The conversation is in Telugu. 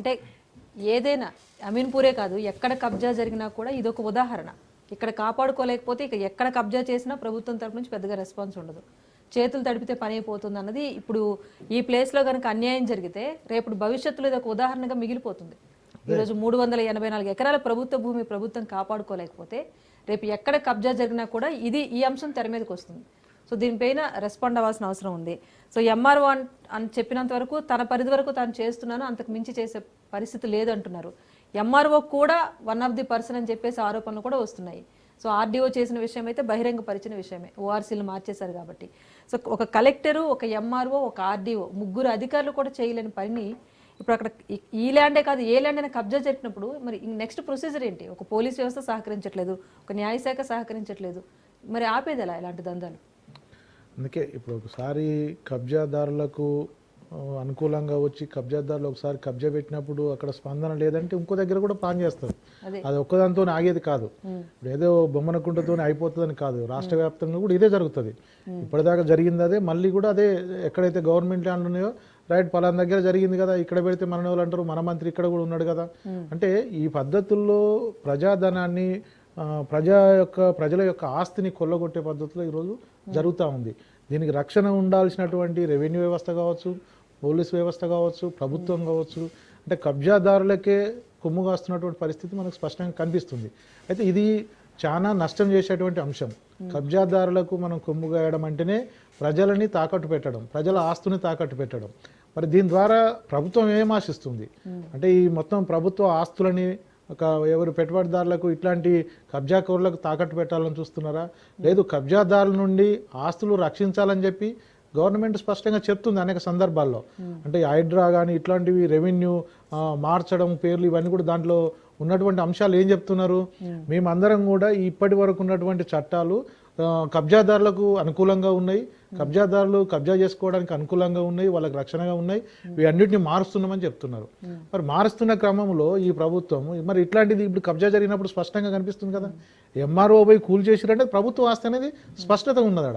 అంటే ఏదైనా అమీన్పూరే కాదు, ఎక్కడ కబ్జా జరిగినా కూడా ఇదొక ఉదాహరణ. ఇక్కడ కాపాడుకోలేకపోతే ఇక ఎక్కడ కబ్జా చేసినా ప్రభుత్వం తరపు నుంచి పెద్దగా రెస్పాన్స్ ఉండదు. చేతులు తడిపితే పని అయిపోతుంది అన్నది ఇప్పుడు ఈ ప్లేస్లో కనుక అన్యాయం జరిగితే రేపు భవిష్యత్తులో ఇది ఒక ఉదాహరణగా మిగిలిపోతుంది. ఈరోజు 384 ఎకరాల ప్రభుత్వ భూమి ప్రభుత్వం కాపాడుకోలేకపోతే రేపు ఎక్కడ కబ్జా జరిగినా కూడా ఈ అంశం తెర మీదకి వస్తుంది. సో దీనిపైన రెస్పాండ్ అవ్వాల్సిన అవసరం ఉంది. సో ఎంఆర్ఓ అని చెప్పినంత వరకు తన పరిధి వరకు తాను చేస్తున్నాను, అంతకు మించి చేసే పరిస్థితి లేదు అంటున్నారు. ఎంఆర్ఓ కూడా వన్ ఆఫ్ ది పర్సన్ అని చెప్పేసి ఆరోపణలు కూడా వస్తున్నాయి. సో ఆర్డీఓ చేసిన విషయం అయితే బహిరంగపరిచిన విషయమే, ఓఆర్సీలు మార్చేశారు కాబట్టి. సో ఒక కలెక్టరు, ఒక ఎంఆర్ఓ, ఒక ఆర్డీఓ ముగ్గురు అధికారులు కూడా చేయలేని పని ఇప్పుడు అక్కడ ఈ ల్యాండే కాదు ఏ ల్యాండ్ అయినా కబ్జా జరిగినప్పుడు మరి నెక్స్ట్ ప్రొసీజర్ ఏంటి? ఒక పోలీస్ వ్యవస్థ సహకరించట్లేదు, ఒక న్యాయశాఖ సహకరించట్లేదు, మరి ఆపేది ఎలా ఇలాంటి దందాలు? అందుకే ఇప్పుడు ఒకసారి కబ్జాదారులకు అనుకూలంగా వచ్చి కబ్జాదారులు ఒకసారి కబ్జా పెట్టినప్పుడు అక్కడ స్పందన లేదంటే ఇంకో దగ్గర కూడా ప్లాన్ చేస్తారు. అది ఒక్కదాంతో ఆగేది కాదు. ఇప్పుడు ఏదో బొమ్మనకుంటతో అయిపోతుందని కాదు, రాష్ట్ర వ్యాప్తంగా కూడా ఇదే జరుగుతుంది. ఇప్పటిదాకా జరిగింది అదే, మళ్ళీ కూడా అదే. ఎక్కడైతే గవర్నమెంట్ ల్యాండ్ ఉన్నాయో రైట్ పలానా దగ్గర జరిగింది కదా, ఇక్కడ పెడితే మన వాళ్ళు అంటారు, మన మంత్రి ఇక్కడ కూడా ఉన్నాడు కదా. అంటే ఈ పద్ధతుల్లో ప్రజాధనాన్ని ప్రజల యొక్క ఆస్తిని కొల్లగొట్టే పద్ధతిలో ఈరోజు జరుగుతూ ఉంది. దీనికి రక్షణ ఉండాల్సినటువంటి రెవెన్యూ వ్యవస్థ కావచ్చు, పోలీస్ వ్యవస్థ కావచ్చు, ప్రభుత్వం కావచ్చు, అంటే కబ్జాదారులకే కొమ్ము కాస్తున్నటువంటి పరిస్థితి మనకు స్పష్టంగా కనిపిస్తుంది. అయితే ఇది చాలా నష్టం చేసేటువంటి అంశం. కబ్జాదారులకు మనం కొమ్ము గాయడం అంటేనే ప్రజలని తాకట్టు పెట్టడం, ప్రజల ఆస్తుని తాకట్టు పెట్టడం. మరి దీని ద్వారా ప్రభుత్వం ఏం ఆశిస్తుంది అంటే ఈ మొత్తం ప్రభుత్వ ఆస్తులని ఎవరు పెట్టుబడిదారులకు ఇట్లాంటి కబ్జాకోరులకు తాకట్టు పెట్టాలని చూస్తున్నారా? లేదు, కబ్జాదారుల నుండి ఆస్తులు రక్షించాలని చెప్పి గవర్నమెంట్ స్పష్టంగా చెప్తుంది అనేక సందర్భాల్లో. అంటే హైడ్రా కానీ ఇట్లాంటివి రెవెన్యూ మార్చడం పేర్లు ఇవన్నీ కూడా దాంట్లో ఉన్నటువంటి అంశాలు ఏం చెప్తున్నారు? మేమందరం కూడా ఇప్పటి వరకు ఉన్నటువంటి చట్టాలు కబ్జాదారులకు అనుకూలంగా ఉన్నాయి, కబ్జాదారులు కబ్జా చేసుకోవడానికి అనుకూలంగా ఉన్నాయి, వాళ్ళకి రక్షణగా ఉన్నాయి, వీటన్నిటిని మారుస్తున్నామని చెప్తున్నారు. మరి మారుస్తున్న క్రమంలో ఈ ప్రభుత్వం మరి ఇట్లాంటిది ఇప్పుడు కబ్జా జరిగినప్పుడు స్పష్టంగా కనిపిస్తుంది కదా. ఎంఆర్ఓ పోయి కూల్ చేసిరంటే ప్రభుత్వ ఆస్తి అనేది స్పష్టత ఉన్నది.